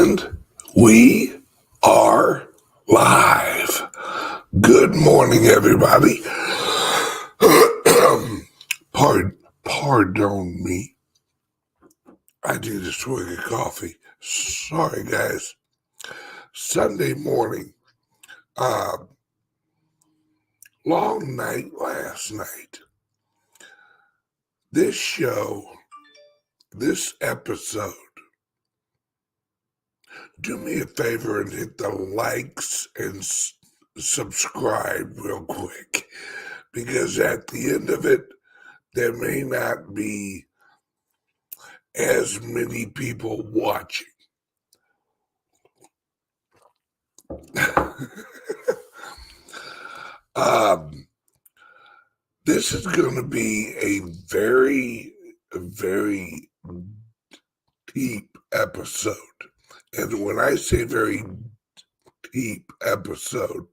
And we are live. Good morning, everybody. Pardon me. I need a swig of coffee. Sorry, guys. Sunday morning. Long night last night. This show, this episode, do me a favor and hit the likes and subscribe real quick, because at the end of it, there may not be as many people watching. This is going to be a very, very deep episode. And when I say very deep episode,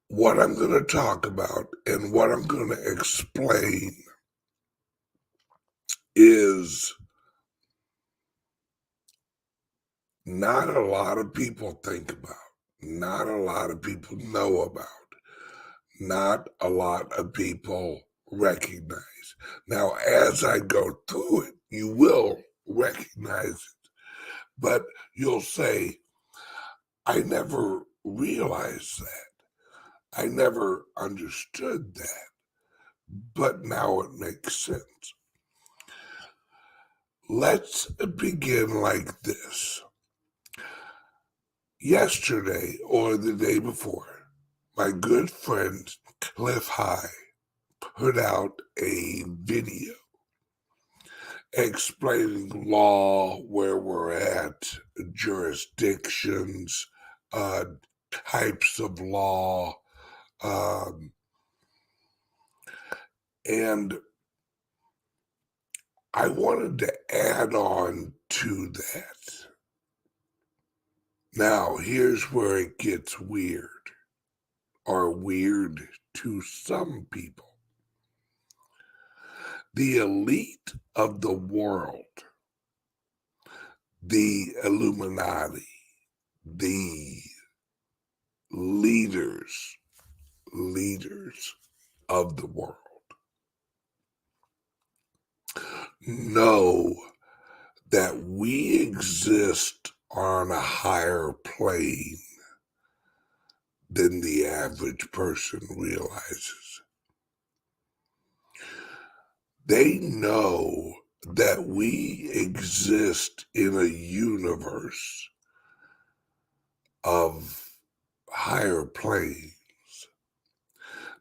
what I'm going to talk about and what I'm going to explain is not a lot of people think about, not a lot of people know about, not a lot of people recognize. Now, as I go through it, you will recognize it, but you'll say, I never realized that. I never understood that, but now it makes sense. Let's begin like this. Yesterday or the day before, my good friend Clif put out a video explaining law, where we're at, jurisdictions, types of law, and I wanted to add on to that. Now, here's where it gets weird, or weird to some people. The elite of the world, the Illuminati, the leaders of the world know that we exist on a higher plane than the average person realizes. They know that we exist in a universe of higher planes.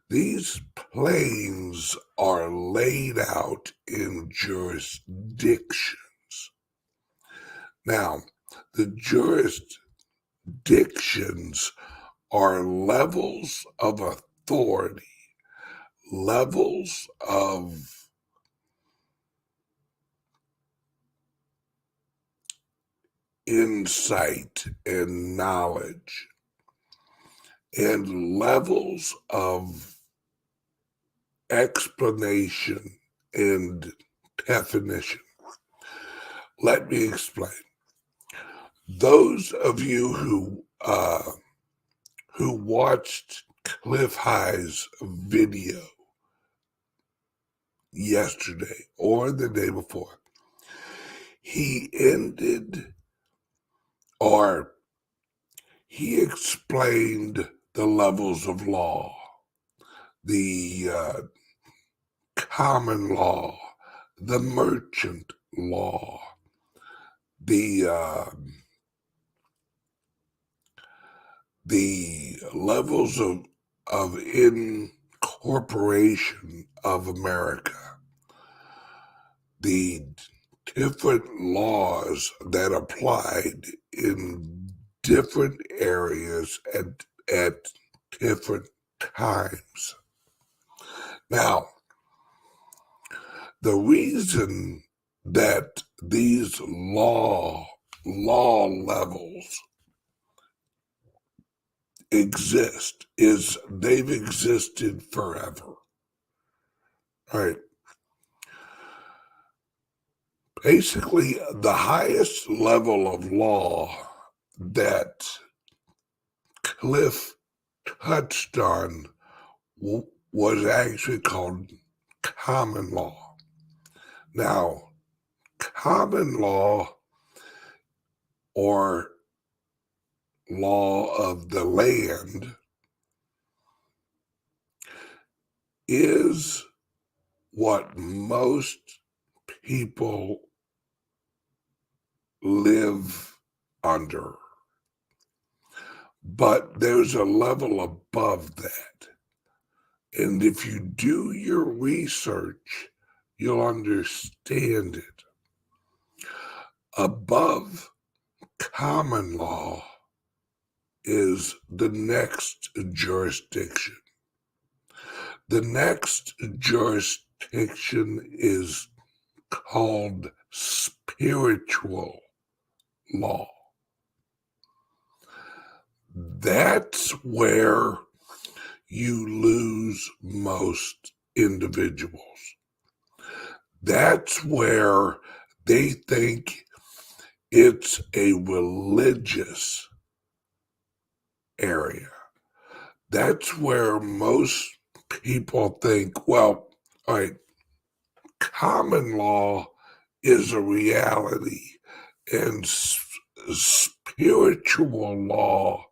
These planes are laid out in jurisdictions. Now, the jurisdictions are levels of authority, levels of insight and knowledge, and levels of explanation and definition. Let me explain. Those of you who watched Clif High's video yesterday or the day before, he explained the levels of law, the common law, the merchant law, the levels of incorporation of America, the different laws that applied in different areas at different times. Now, the reason that these law levels exist is they've existed forever. Right? Basically, the highest level of law that Clif touched on was actually called common law. Now, common law, or law of the land, is what most people live under. But there's a level above that. And if you do your research, you'll understand it. Above common law is the next jurisdiction. The next jurisdiction is called spiritual law. That's where you lose most individuals. That's where they think it's a religious area. That's where most people think, well, all right, common law is a reality, and spiritual law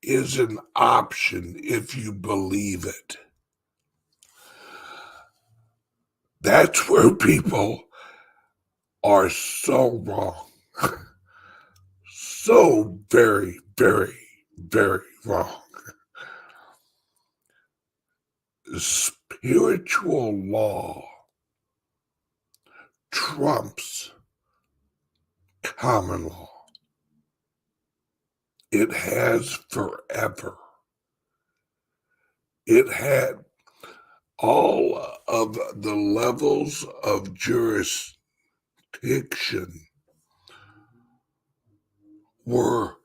is an option if you believe it. That's where people are so wrong. So very, very, very wrong. Spiritual law trumps common law. It has forever. It had all of the levels of jurisdiction were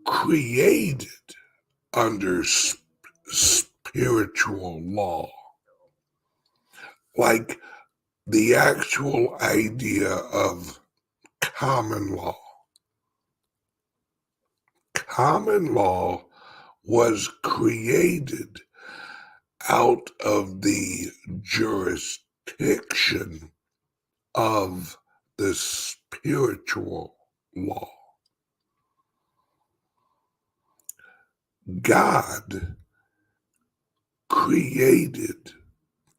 created under spiritual law. Like the actual idea of common law. Common law was created out of the jurisdiction of the spiritual law. God created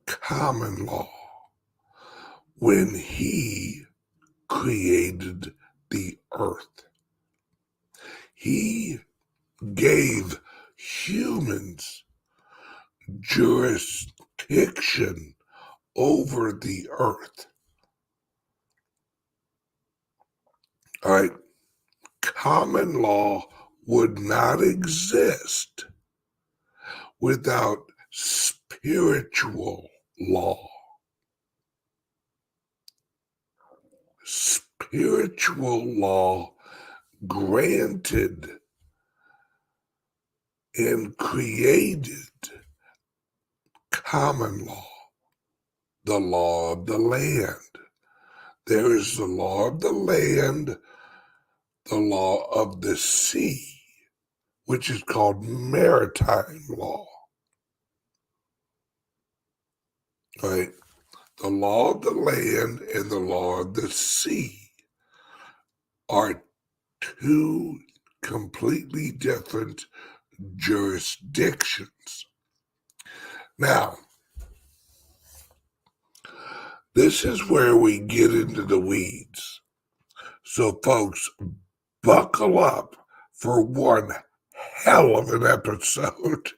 common law when he created the earth. He gave humans jurisdiction over the earth. All right. Common law would not exist without spiritual law. Spiritual law granted and created common law, the law of the land. There is the law of the land, the law of the sea, which is called maritime law. Right? The law of the land and the law of the sea are two completely different jurisdictions. Now, this is where we get into the weeds. So, folks, buckle up for one hell of an episode.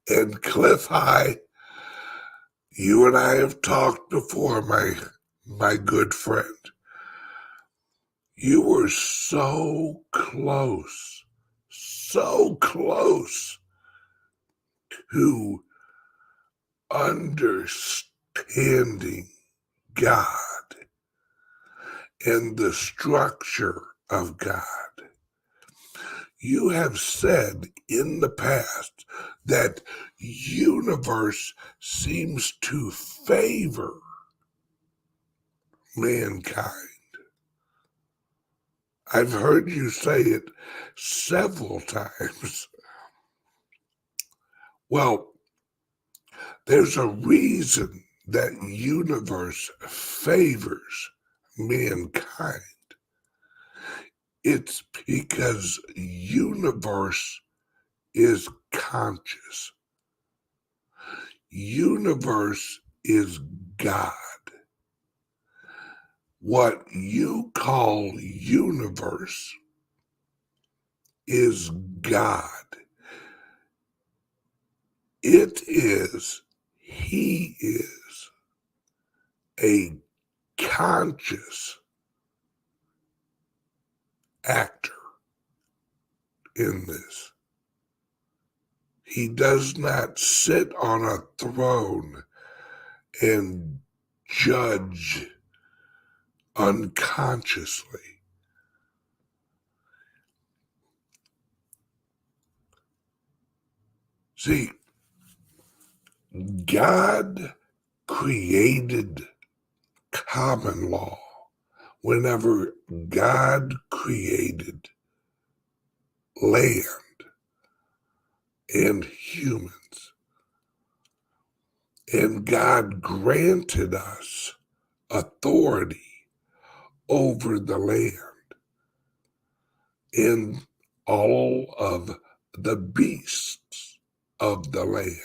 And Clif High, you and I have talked before, my good friend. You were so close to understanding God and the structure of God. You have said in the past that universe seems to favor mankind. I've heard you say it several times. Well, there's a reason that universe favors mankind. It's because universe is conscious. Universe is God. What you call universe is God. It is, he is a conscious actor in this. He does not sit on a throne and judge unconsciously. See, God created common law whenever God created land and humans. And God granted us authority over the land and all of the beasts of the land.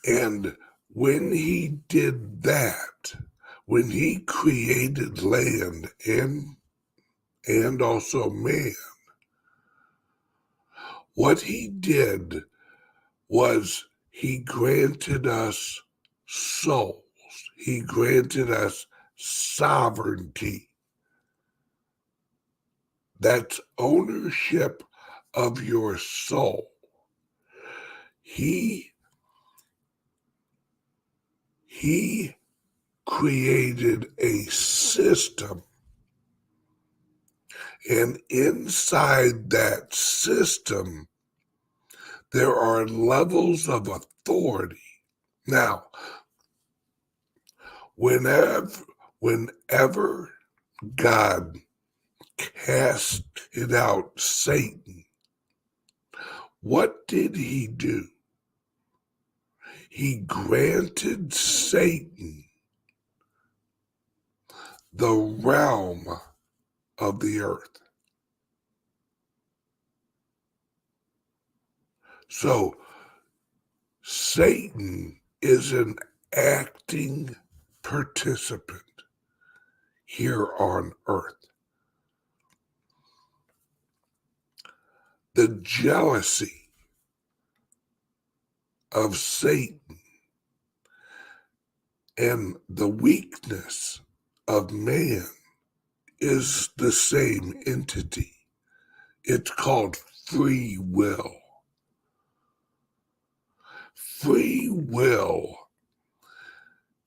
And when he did that, when he created land and also man, what he did was he granted us souls. He granted us sovereignty. That's ownership of your soul. He created a system, and inside that system, there are levels of authority. Now, whenever God casted out Satan, what did he do? He granted Satan the realm of the earth. So Satan is an acting participant here on earth. The jealousy of Satan and the weakness of man is the same entity. It's called free will. Free will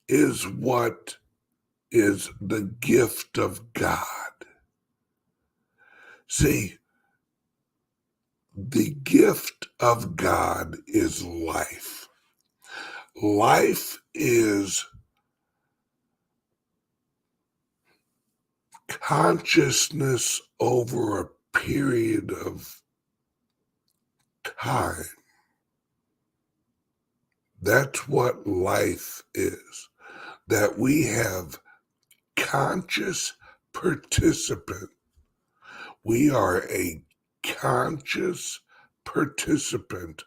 is what is the gift of God. See, the gift of God is life. Life is consciousness over a period of time. That's what life is. That we have conscious participant. We are a conscious participant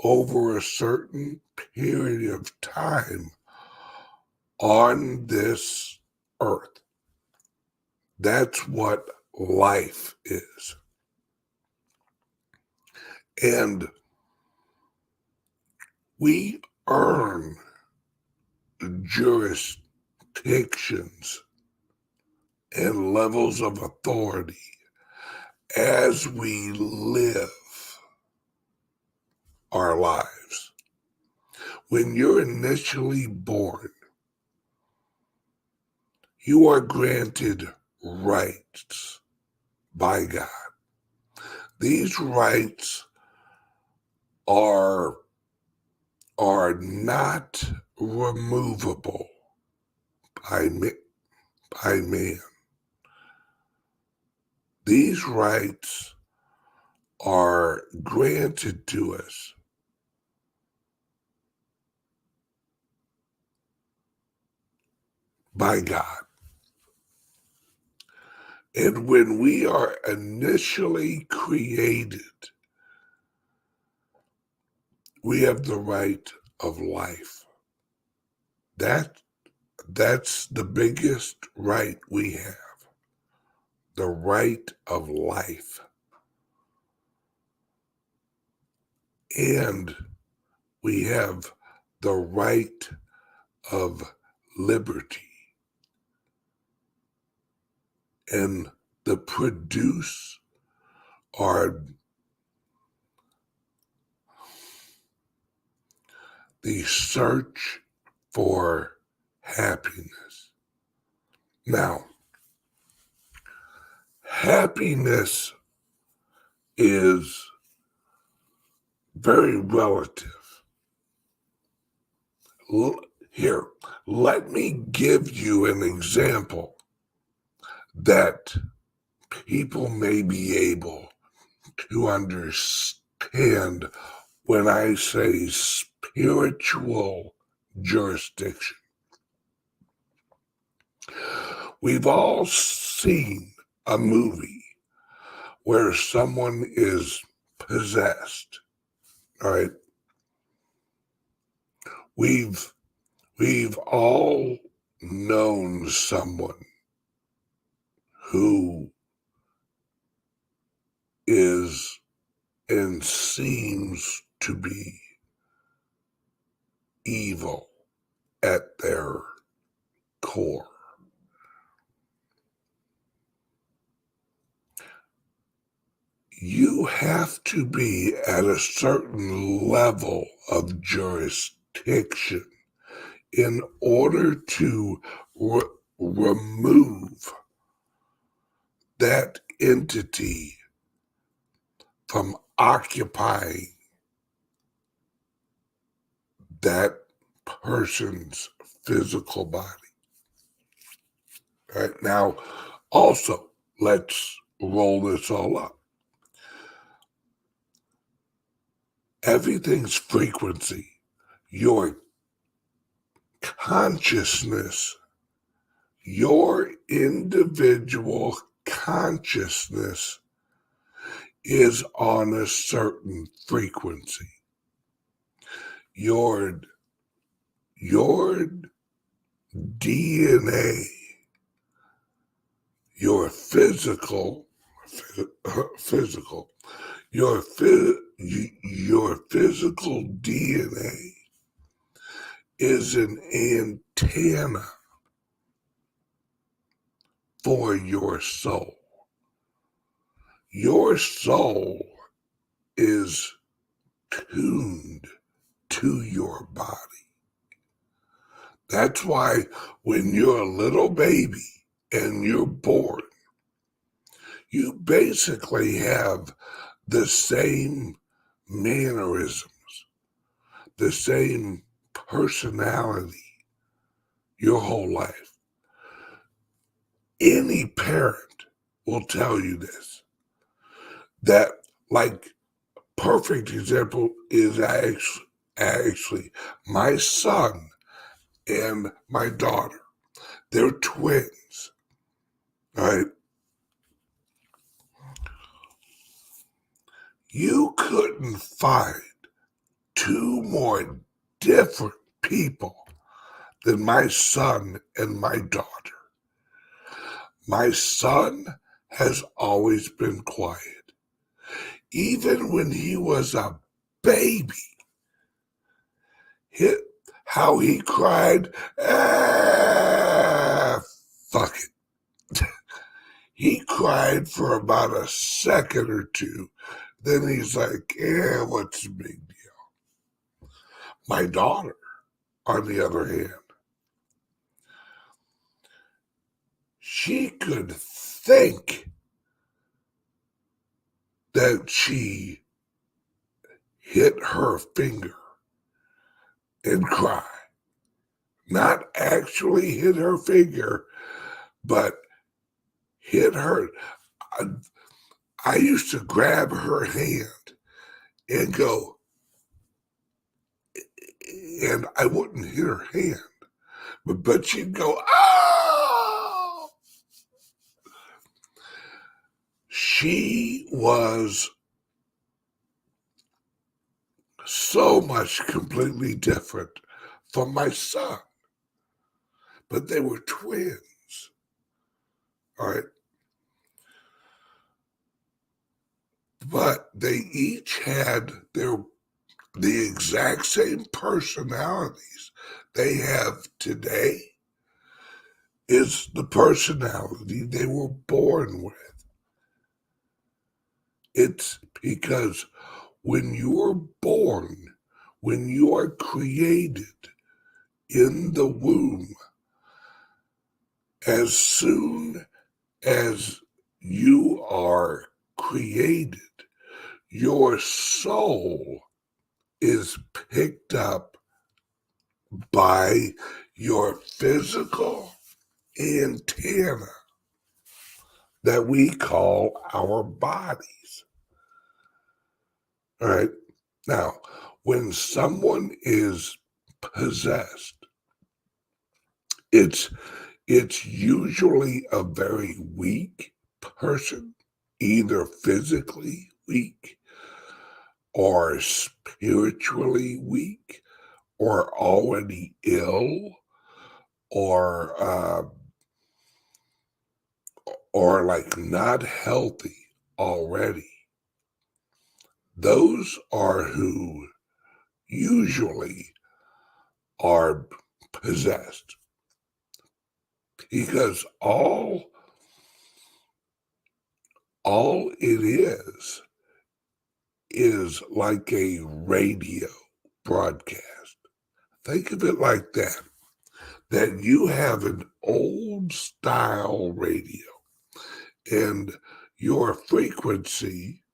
over a certain period of time on this earth. That's what life is. And we earn jurisdictions and levels of authority as we live our lives. When you're initially born, you are granted rights by God. These rights are not removable by man. These rights are granted to us by God. And when we are initially created, we have the right of life. That's the biggest right we have. The right of life. And we have the right of liberty. And the produce are the search for happiness. Now, happiness is very relative. Here, let me give you an example that people may be able to understand when I say spiritual jurisdiction. We've all seen a movie where someone is possessed, all right? We've all known someone who is and seems to be evil at their core. You have to be at a certain level of jurisdiction in order to remove that entity from occupying that person's physical body. All right, now, also, let's roll this all up. Everything's frequency. Your consciousness, your individual consciousness is on a certain frequency. Your DNA, your physical, your physical DNA is an antenna for your soul. Your soul is tuned to your body. That's why when you're a little baby and you're born, you basically have the same mannerisms, the same personality your whole life. Any parent will tell you this, that like perfect example is actually my son and my daughter. They're twins, right? You couldn't find two more different people than my son and my daughter. My son has always been quiet. Even when he was a baby, how he cried, fuck it. He cried for about a second or two. Then he's like, what's the big deal? My daughter, on the other hand, she could think that she hit her finger and cry. Not actually hit her finger, but hit her. I used to grab her hand and go, and I wouldn't hit her hand, but she'd go, oh! She was so much completely different from my son, but they were twins, all right? But they each had the exact same personalities they have today is the personality they were born with. It's because when you're born, when you are created in the womb, as soon as you are created, your soul is picked up by your physical antenna that we call our bodies. All right. Now, when someone is possessed, it's usually a very weak person, either physically weak or spiritually weak or already ill or like not healthy already. Those are who usually are possessed, because all it is like a radio broadcast. Think of it like that you have an old style radio and your frequency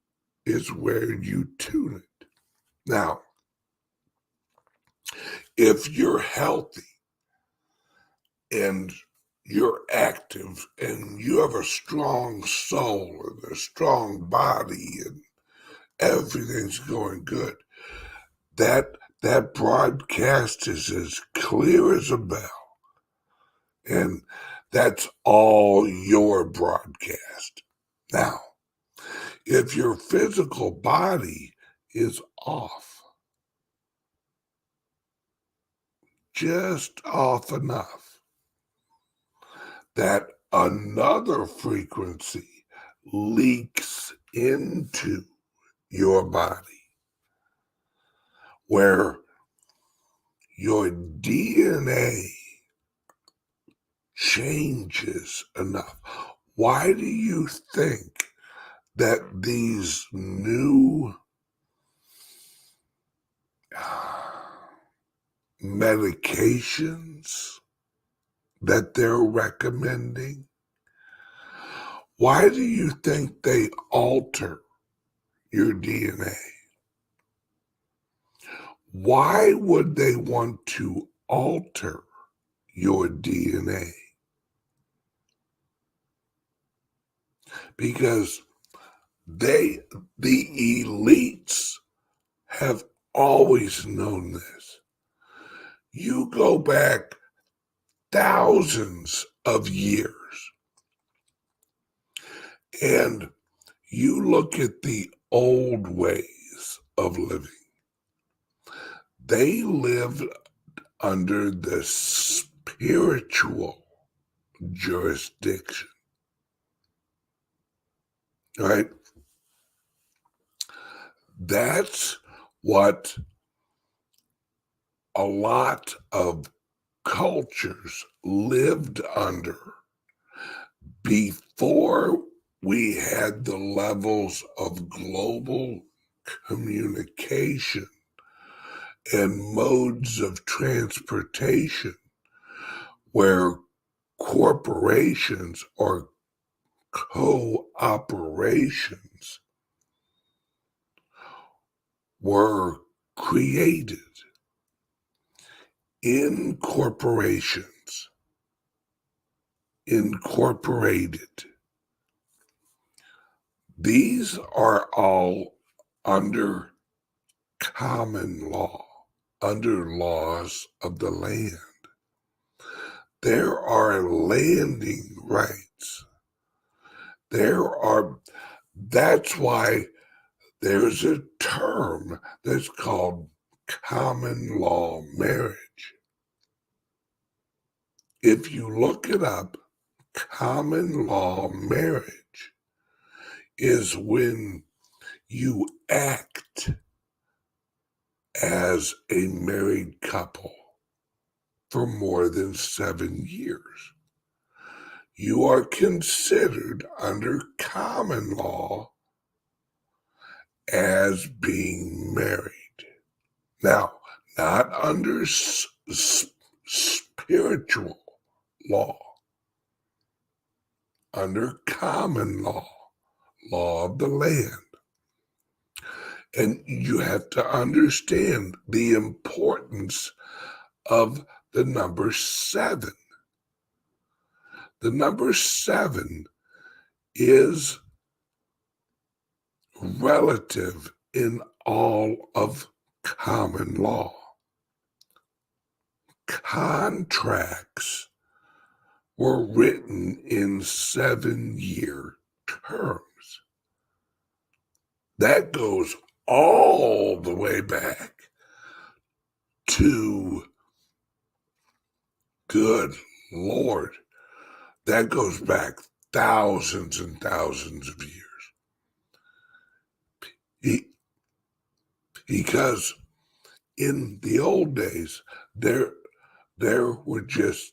is where you tune it. Now, if you're healthy and you're active and you have a strong soul and a strong body and everything's going good, that broadcast is as clear as a bell. And that's all your broadcast. Now, if your physical body is off, just off enough, that another frequency leaks into your body where your DNA changes enough. Why do you think that these new medications that they're recommending, why do you think they alter your DNA? Why would they want to alter your DNA? Because the elites have always known this. You go back thousands of years and you look at the old ways of living. They lived under the spiritual jurisdiction, right? That's what a lot of cultures lived under before we had the levels of global communication and modes of transportation where corporations or co-operations were created. in corporations, incorporated, these are all under common law, under laws of the land. There are landing rights. That's why there's a term that's called common law marriage. If you look it up, common law marriage is when you act as a married couple for more than 7 years. You are considered under common law as being married. Now, not under spiritual law, under common law, law of the land. And you have to understand the importance of the number 7. The number 7 is relative in all of common law. Contracts were written in 7-year terms. That goes all the way back to, good Lord, that goes back thousands and thousands of years. Because in the old days, there were just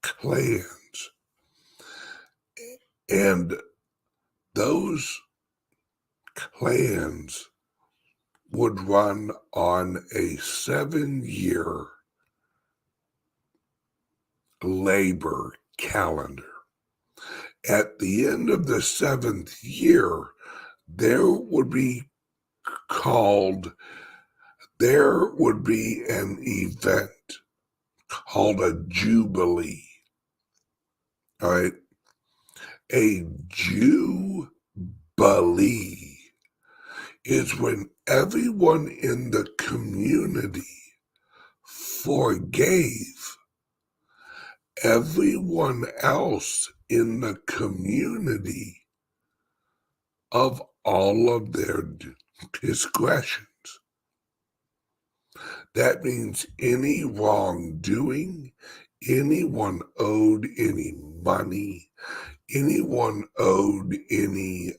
clans. And those clans would run on a 7-year labor calendar. At the end of the 7th year, there would be an event called a jubilee. All right? A jubilee is when everyone in the community forgave everyone else in the community of all of their discretions. That means any wrongdoing, anyone owed any money, anyone owed any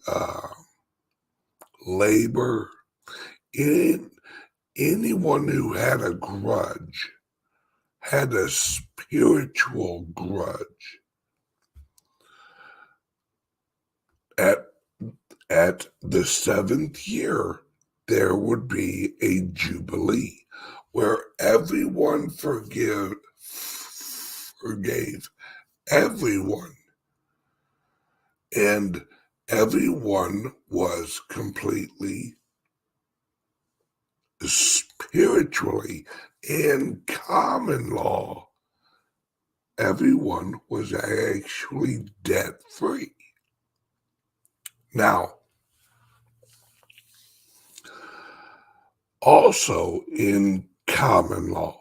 labor, anyone who had a grudge, had a spiritual grudge. At the 7th year, there would be a jubilee where everyone forgave everyone, and everyone was completely spiritually in common law. Everyone was actually debt-free. Now, also in common law,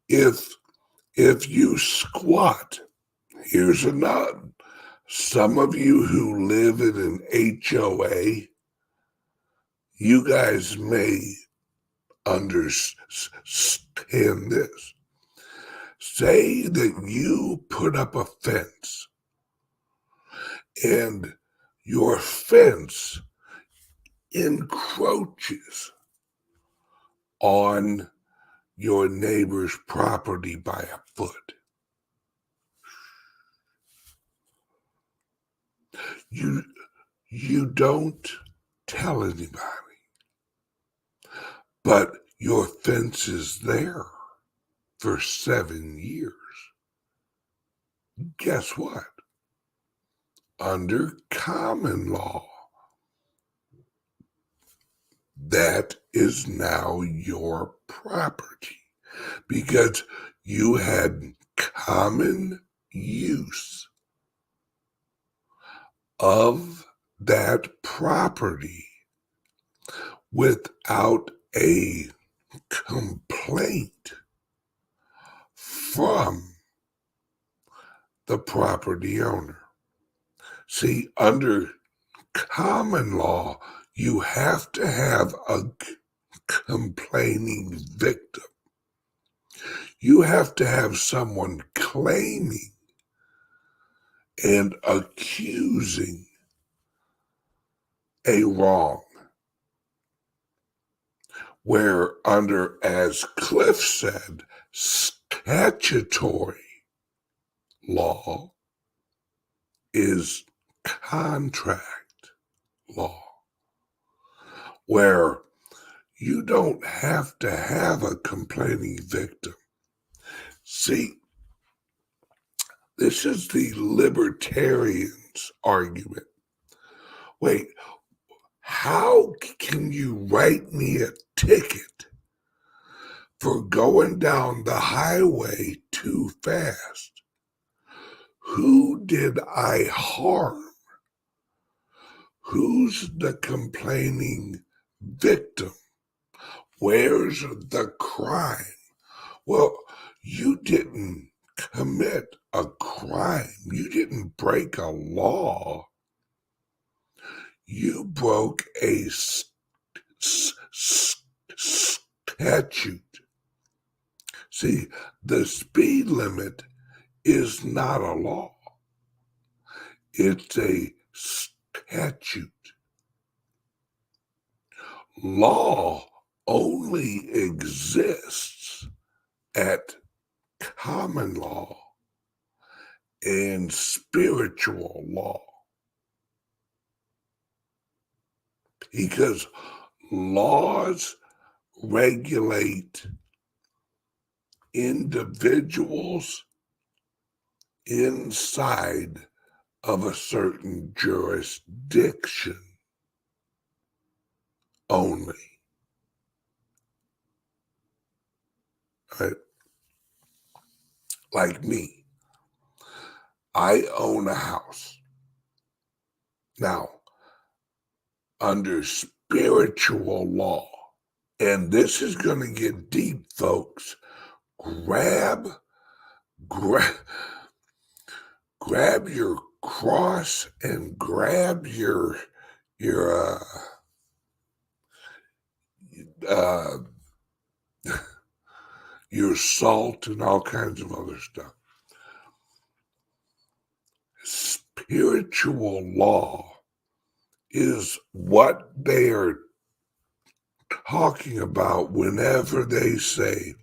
if you squat, here's another. Some of you who live in an HOA, you guys may understand this. Say that you put up a fence and your fence encroaches on your neighbor's property by a foot. You don't tell anybody, but your fence is there for 7 years. Guess what? Under common law, that is now your property. because you had common use of that property without a complaint from the property owner. See, under common law, you have to have a complaining victim. You have to have someone claiming and accusing a wrong. Where under, as Clif said, statutory law is contract law, where you don't have to have a complaining victim. See, this is the libertarians' argument. Wait, how can you write me a ticket for going down the highway too fast? Who did I harm? Who's the complaining victim? Where's the crime? Well, you didn't commit a crime. You didn't break a law. You broke a statute. See, the speed limit is not a law. It's a statute. Law only exists at common law and spiritual law, because laws regulate individuals inside of a certain jurisdiction only. Right? Like me, I own a house. Now, under spiritual law, and this is going to get deep, folks, grab your cross and grab your your salt and all kinds of other stuff. Spiritual law is what they are talking about whenever they say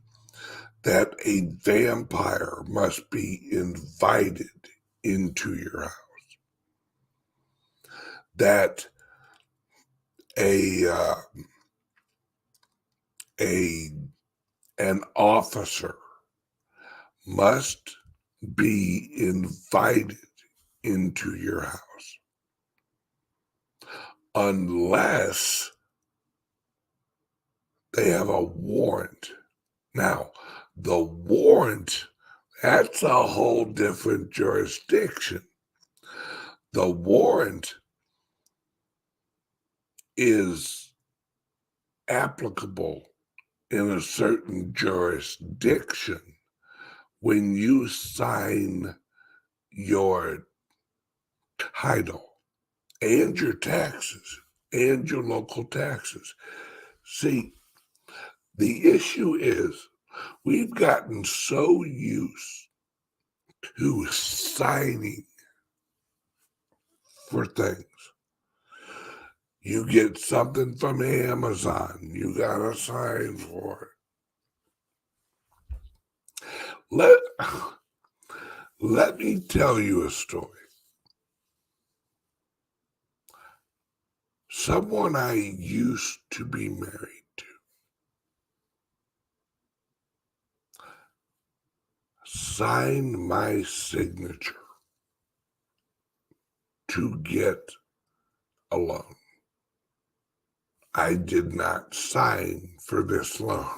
that a vampire must be invited into your house, that an officer must be invited into your house unless they have a warrant. Now, the warrant, that's a whole different jurisdiction. The warrant is applicable in a certain jurisdiction when you sign your title and your taxes and your local taxes. See, the issue is we've gotten so used to signing for things. You get something from Amazon, you gotta sign for it. Let me tell you a story. Someone I used to be married to signed my signature to get a loan. I did not sign for this loan.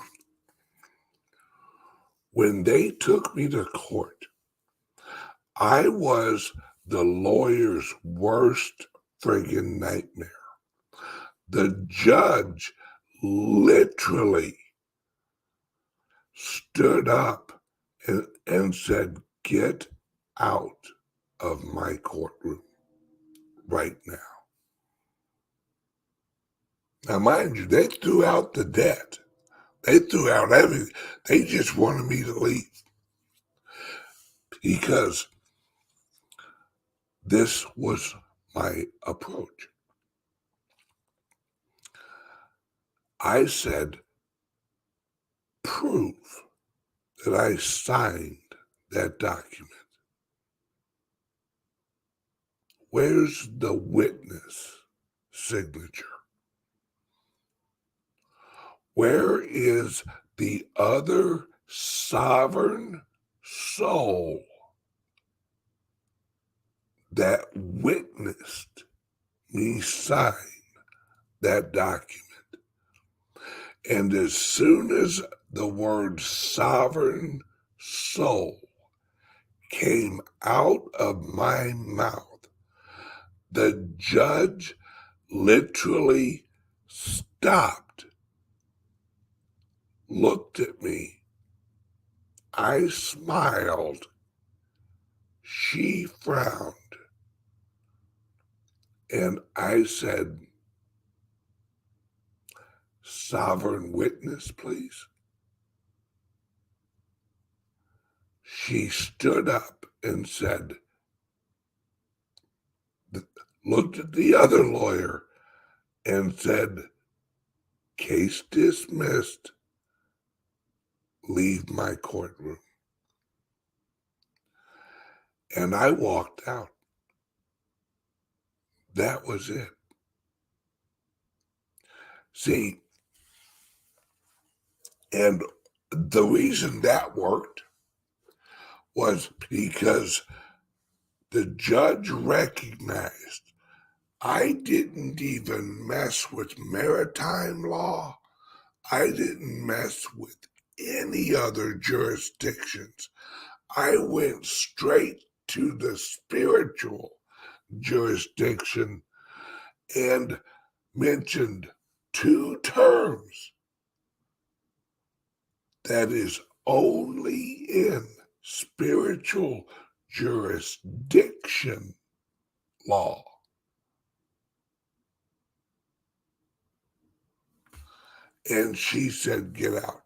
When they took me to court, I was the lawyer's worst friggin' nightmare. The judge literally stood up and said, "Get out of my courtroom right now." Now, mind you, they threw out the debt. They threw out everything. They just wanted me to leave because this was my approach. I said, "Prove that I signed that document. Where's the witness signature? Where is the other sovereign soul that witnessed me sign that document?" And as soon as the word sovereign soul came out of my mouth, the judge literally stopped, looked at me. I smiled. She frowned. And I said, "Sovereign witness, please." She stood up and said, looked at the other lawyer and said, "Case dismissed. Leave my courtroom." And I walked out. That was it. See, and the reason that worked was because the judge recognized I didn't even mess with maritime law. I didn't mess with any other jurisdictions. I went straight to the spiritual jurisdiction and mentioned two terms that is only in spiritual jurisdiction law. And she said, "Get out."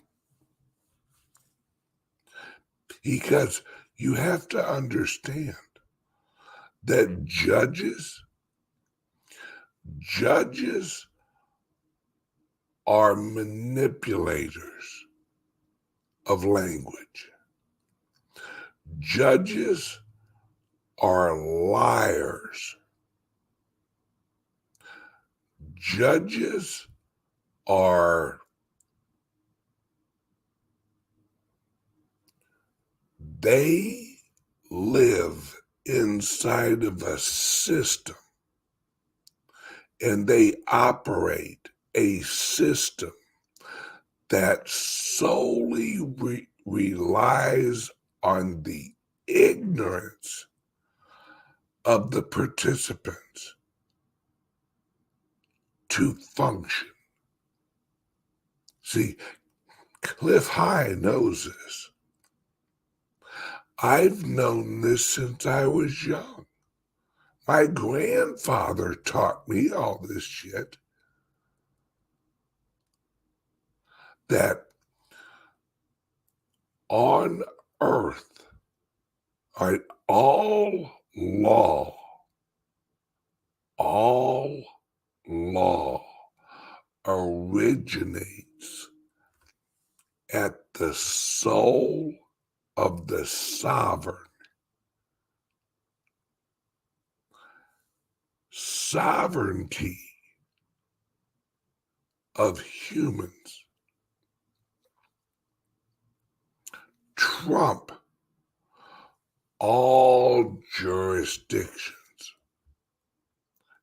Because you have to understand that judges are manipulators of language. Judges are liars. Judges they live inside of a system and they operate a system that solely relies on the ignorance of the participants to function. See, Clif High knows this. I've known this since I was young. My grandfather taught me all this shit. That on earth, all law originates at the soul of the sovereign. Sovereignty of humans trump all jurisdictions.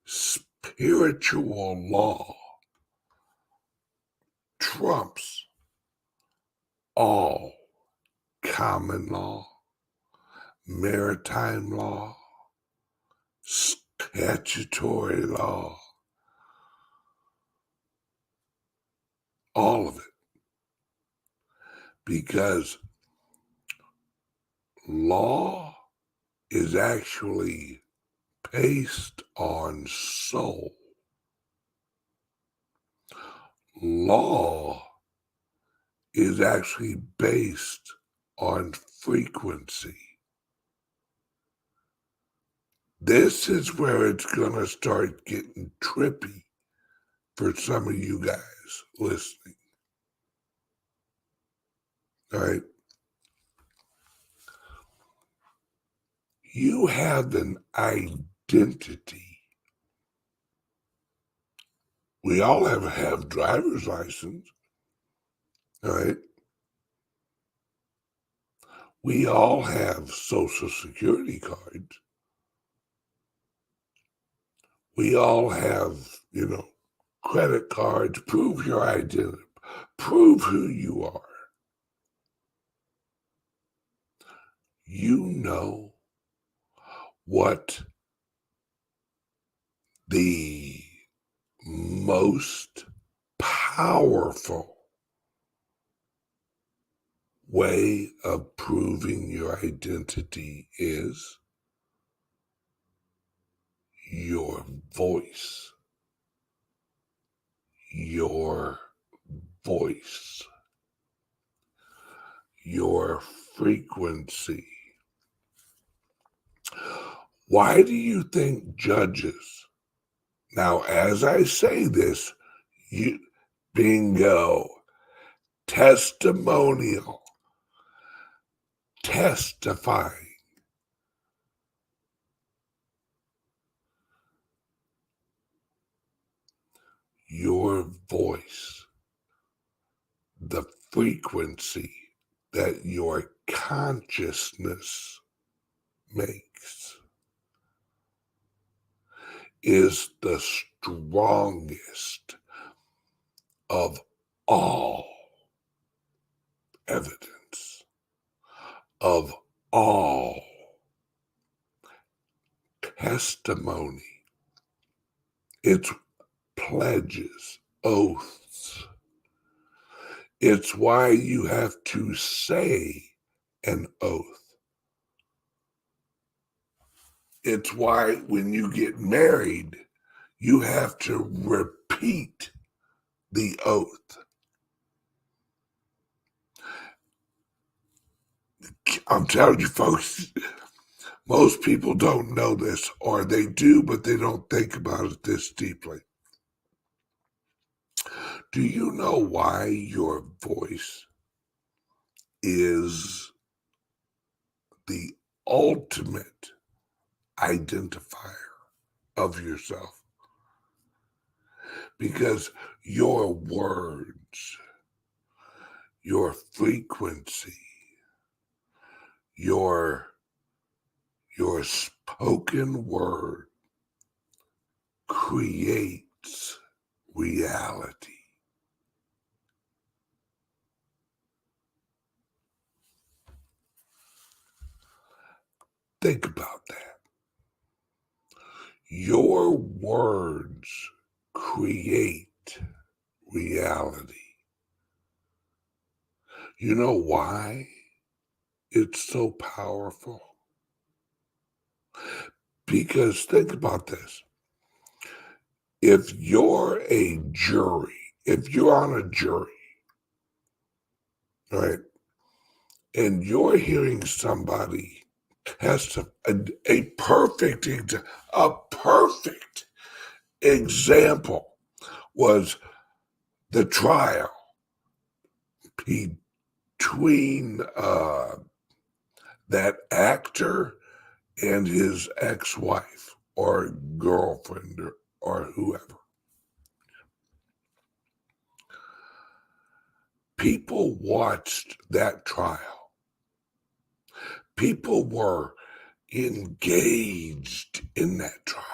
Spiritual law trumps all common law, maritime law, statutory law, all of it. Because law is actually based on soul. Law is actually based on frequency. This is where it's going to start getting trippy for some of you guys listening. All right? You have an identity. We all have driver's license. All right? We all have social security cards. We all have, credit cards. Prove your identity. Prove who you are. You know what the most powerful way of proving your identity is? Your voice. Your voice. Your frequency. Why do you think judges? Now, as I say this, bingo, testimonial, testifying. Your voice, the frequency that your consciousness makes, is the strongest of all evidence, of all testimony. It's pledges, oaths. It's why you have to say an oath. It's why when you get married, you have to repeat the oath. I'm telling you, folks, most people don't know this, or they do, but they don't think about it this deeply. Do you know why your voice is the ultimate identifier of yourself? Because your words, your frequency, your spoken word creates reality. Think about that. Your words create reality. You know why it's so powerful? Because think about this. If you're a jury, if you're on a jury, right, and you're hearing somebody testify, a perfect example was the trial between that actor and his ex-wife or girlfriend or whoever. People watched that trial. People were engaged in that trial.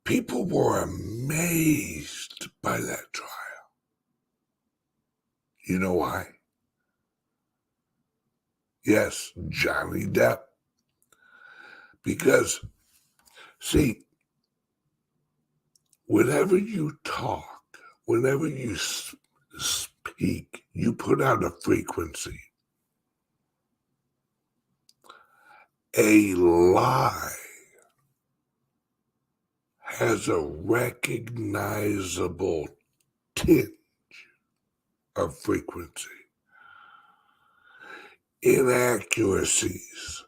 People were amazed by that trial. You know why? Yes, Johnny Depp. Because, see, whenever you talk, whenever you speak, you put out a frequency. A lie has a recognizable tinge of frequency. Inaccuracies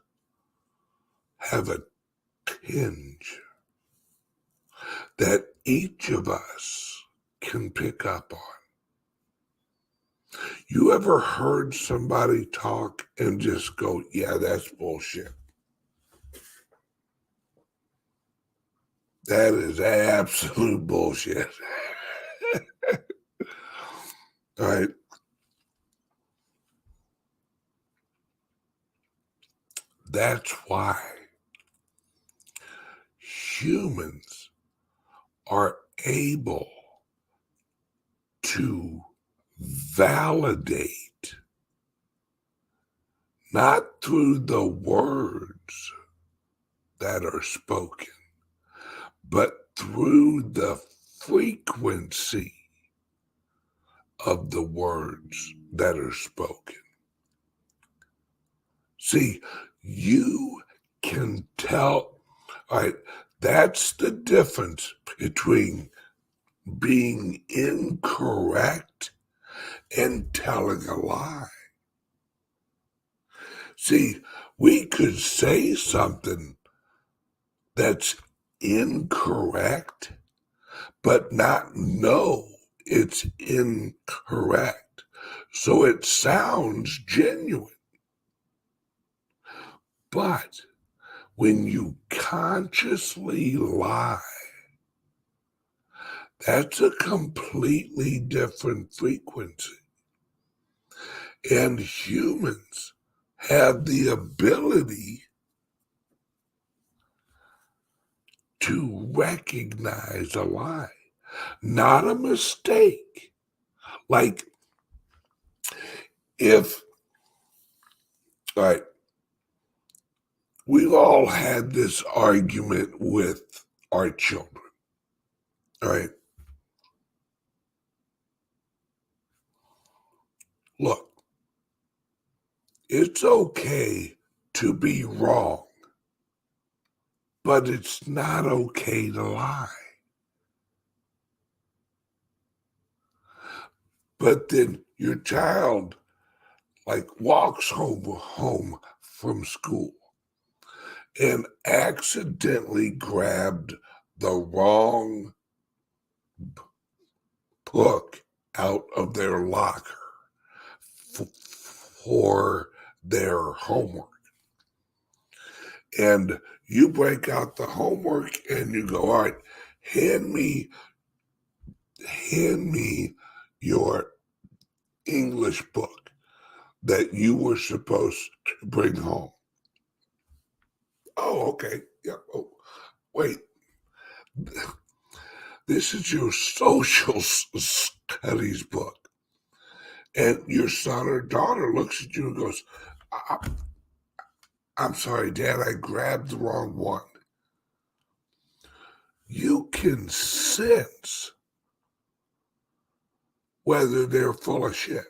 have a tinge that each of us can pick up on. You ever heard somebody talk and just go, yeah, that's bullshit? That is absolute bullshit. All right. That's why humans are able to validate, not through the words that are spoken, but through the frequency of the words that are spoken. See, you can tell, all right, that's the difference between being incorrect and telling a lie. See, we could say something that's incorrect, but not know it's incorrect. So it sounds genuine. But when you consciously lie, that's a completely different frequency. And humans have the ability to recognize a lie, not a mistake. Like if, all right, we've all had this argument with our children, all right? Look, it's okay to be wrong, but it's not okay to lie. But then your child walks home from school and accidentally grabbed the wrong book out of their locker for their homework. And you break out the homework and you go, all right, hand me your English book that you were supposed to bring home. Oh, okay. Yeah. Oh, wait. This is your social studies book. And your son or daughter looks at you and goes, I'm sorry, Dad, I grabbed the wrong one. You can sense whether they're full of shit.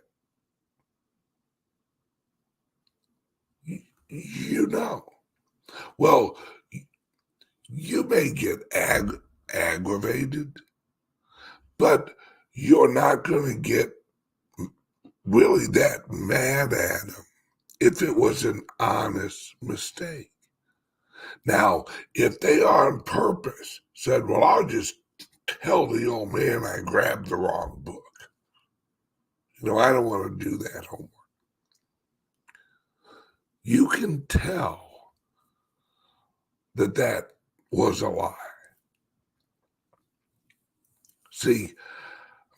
You know. Well, you may get aggravated, but you're not going to get really that mad at them if it was an honest mistake. Now, if they on purpose said, well, I'll just tell the old man I grabbed the wrong book. I don't want to do that homework. You can tell that that was a lie. See,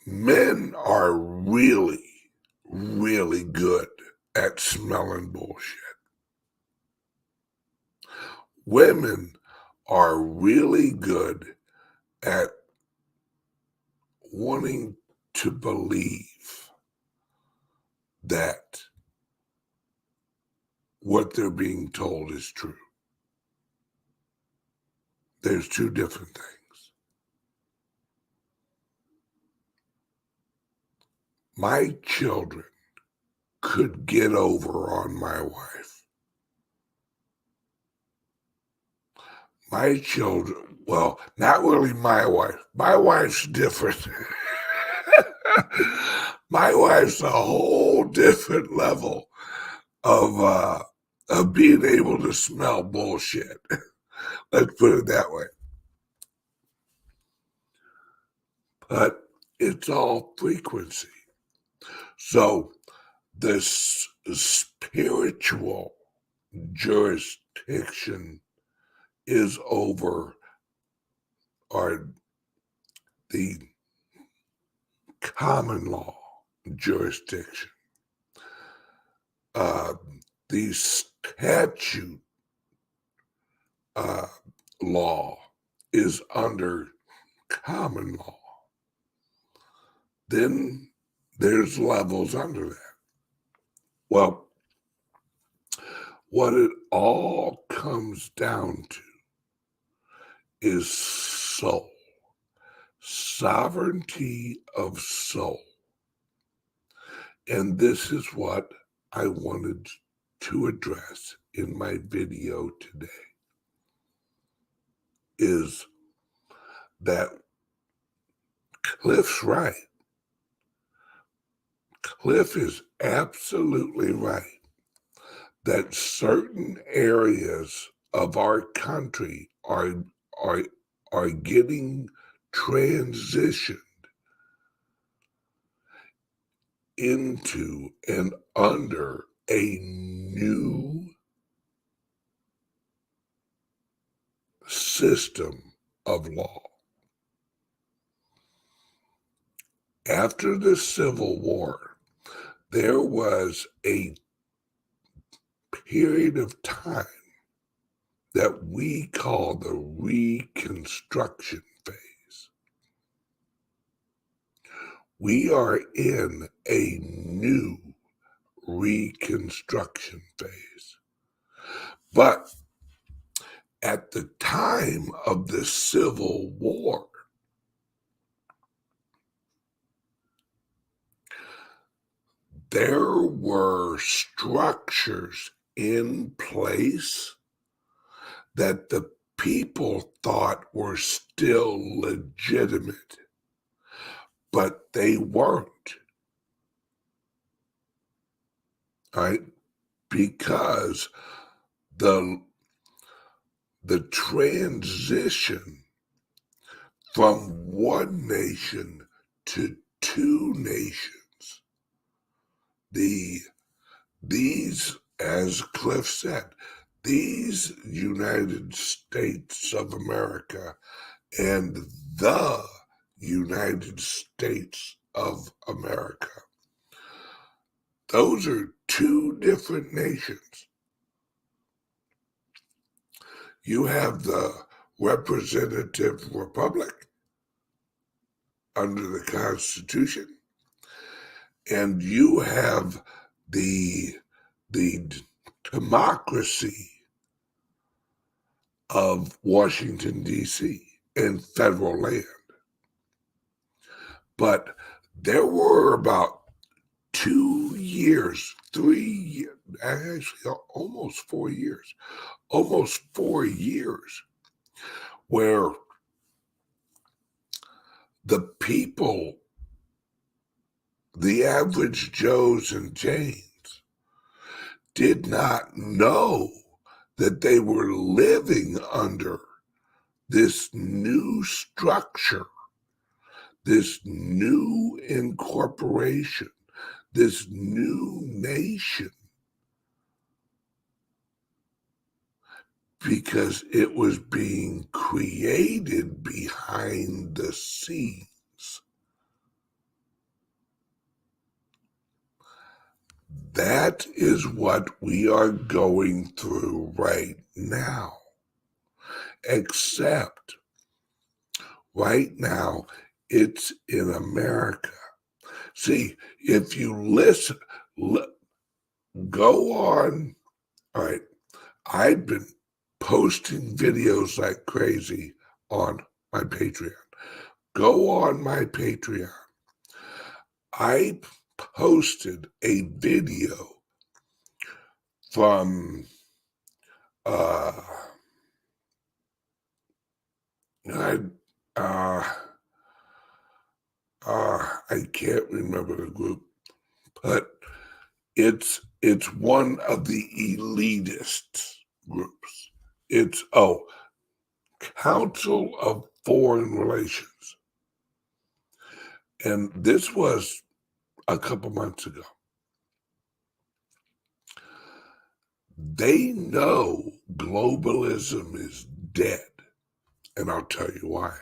men are really, really good at smelling bullshit. Women are really good at wanting to believe that what they're being told is true. There's two different things. My children could get over on my wife. My children, well, not really my wife. My wife's different. My wife's a whole different level of being able to smell bullshit. Let's put it that way. But it's all frequency. So the spiritual jurisdiction is over, or the common law jurisdiction. The statute law is under common law. Then there's levels under that. Well, what it all comes down to is soul, sovereignty of soul. And this is what I wanted to address in my video today, is that Clif's right. Clif is absolutely right that certain areas of our country are getting transitioned into and under a new system of law. After the Civil War, there was a period of time that we call the Reconstruction phase. We are in a new Reconstruction phase. But at the time of the Civil War, there were structures in place that the people thought were still legitimate, but they weren't. Right? Because the transition from one nation to two nations, these, as Clif said, these United States of America and the United States of America, those are two different nations. You have the representative republic under the Constitution, and you have the democracy of Washington, D.C. and federal land. But there were about 2 years, 3 years, actually almost 4 years, where the people, the average Joes and Janes, did not know that they were living under this new structure, this new incorporation, this new nation, because it was being created behind the scenes. That is what we are going through right now. Except right now, it's in America. See, if you listen, go on All right. I've been posting videos like crazy on my Patreon. Go on my Patreon. I posted a video from I I can't remember the group, but it's one of the elitist groups. It's Council of Foreign Relations. And this was a couple months ago. They know globalism is dead, and I'll tell you why.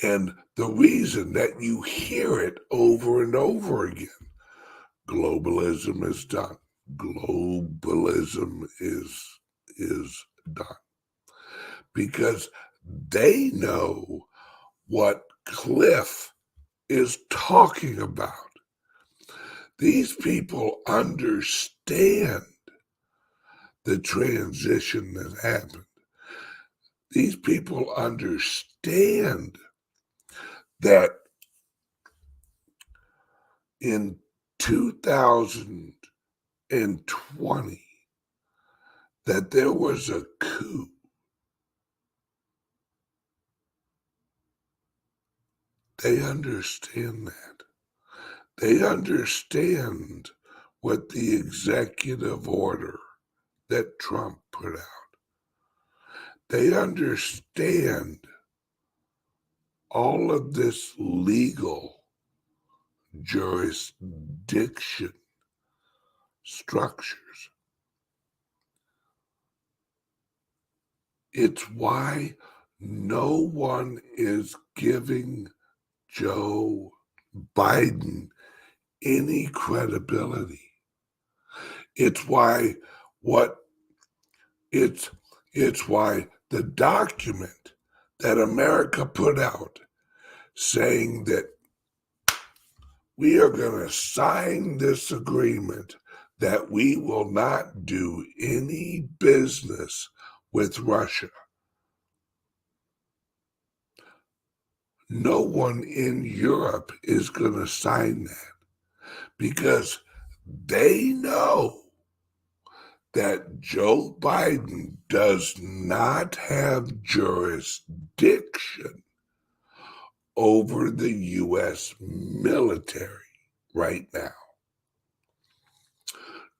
And the reason that you hear it over and over again, globalism is done. Globalism is done. Because they know what Clif is talking about. These people understand the transition that happened. These people understand that in 2020 that there was a coup. They understand that. They understand what the executive order that Trump put out. They understand all of this legal jurisdiction structures. It's why no one is giving Joe Biden any credibility. It's why it's why the document that America put out saying that we are going to sign this agreement that we will not do any business with Russia. No one in Europe is going to sign that because they know that Joe Biden does not have jurisdiction over the U.S. military right now.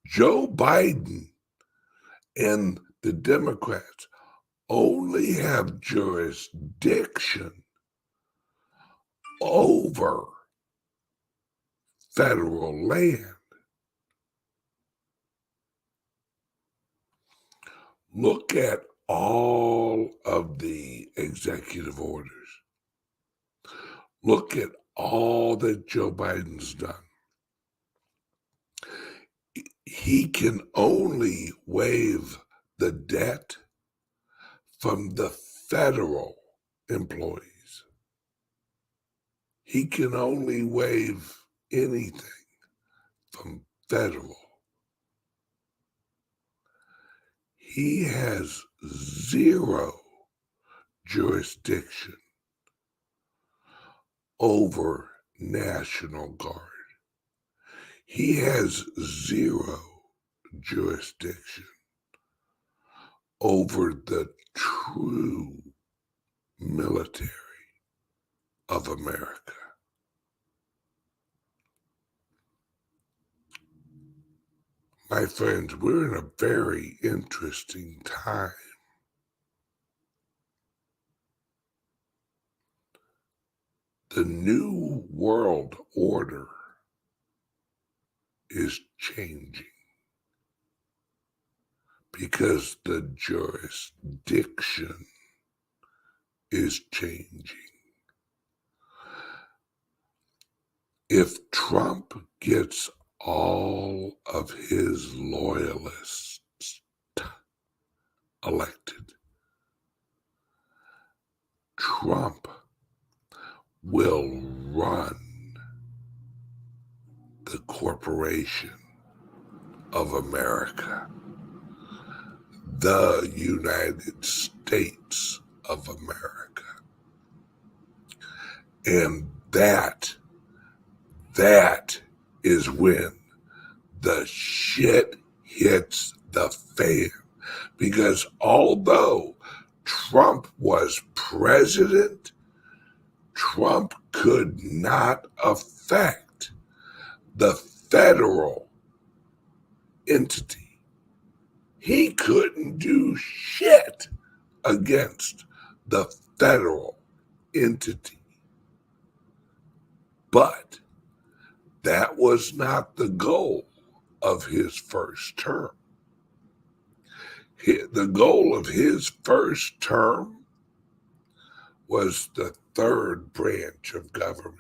Joe Biden and the Democrats only have jurisdiction over federal land. Look at all of the executive orders. Look at all that Joe Biden's done. He can only waive the debt from the federal employees. He can only waive anything from federal. He has zero jurisdiction over National Guard. He has zero jurisdiction over the true military of America. My friends, we're in a very interesting time. The new world order is changing because the jurisdiction is changing. If Trump gets all of his loyalists elected, Trump will run the corporation of America, the United States of America. And that is when the shit hits the fan. Because although Trump was president, Trump could not affect the federal entity. He couldn't do shit against the federal entity. But that was not the goal of his first term. The goal of his first term was the third branch of government.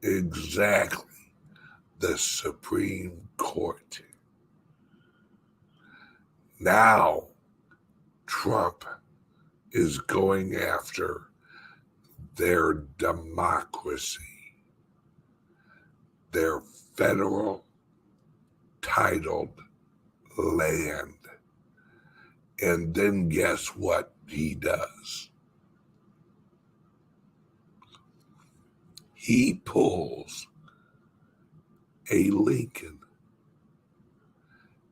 Exactly. The Supreme Court. Now, Trump is going after their democracy, their federal titled land. And then guess what he does? He pulls a Lincoln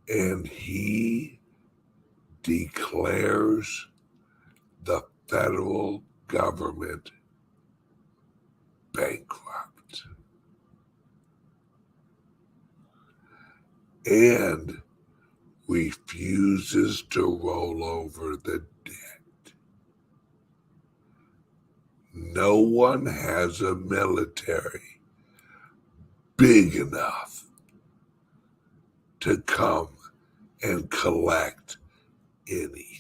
and he declares the federal government bankrupt and refuses to roll over the debt. No one has a military big enough to come and collect anything.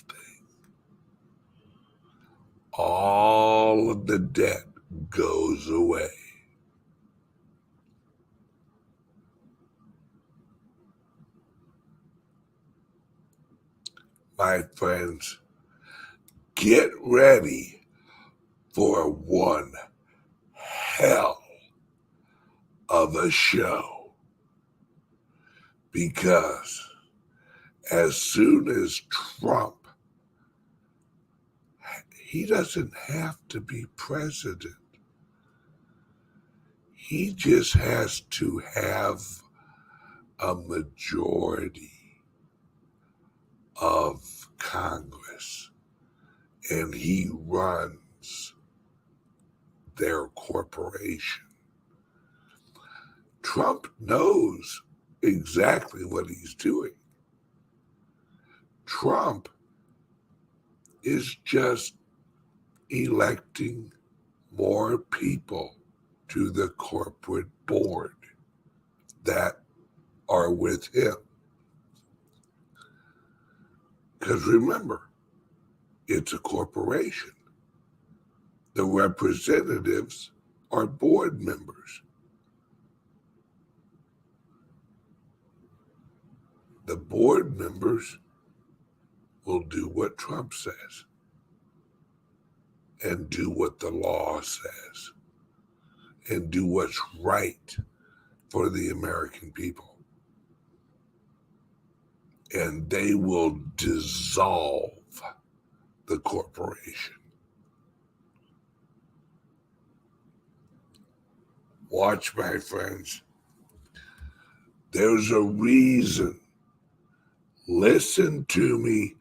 All of the debt goes away. My friends, get ready for one hell of a show, because as soon as Trump, he doesn't have to be president. He just has to have a majority of Congress, and he runs their corporation. Trump knows exactly what he's doing. Trump is just electing more people to the corporate board that are with him. Because remember, it's a corporation. The representatives are board members. The board members will do what Trump says and do what the law says and do what's right for the American people. And they will dissolve the corporation. Watch, my friends. There's a reason. Listen to me.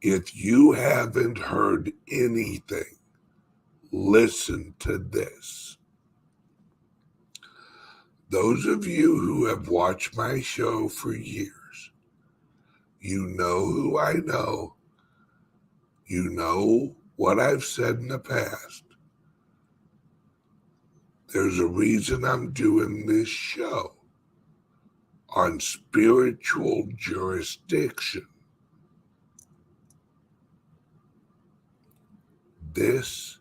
If you haven't heard anything, listen to this. Those of you who have watched my show for years, you know who I know. You know what I've said in the past. There's a reason I'm doing this show on spiritual jurisdiction. This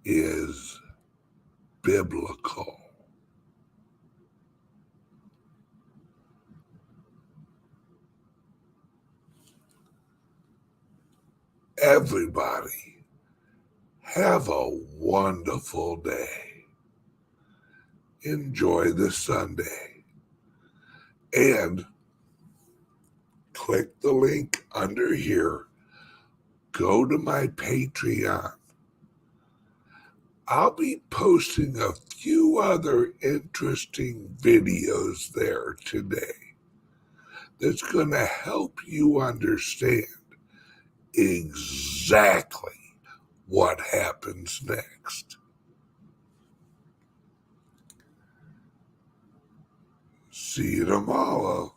is biblical. Everybody, have a wonderful day. enjoy the Sunday. And click the link under here. Go to my Patreon. I'll be posting a few other interesting videos there today that's going to help you understand exactly what happens next. See you tomorrow.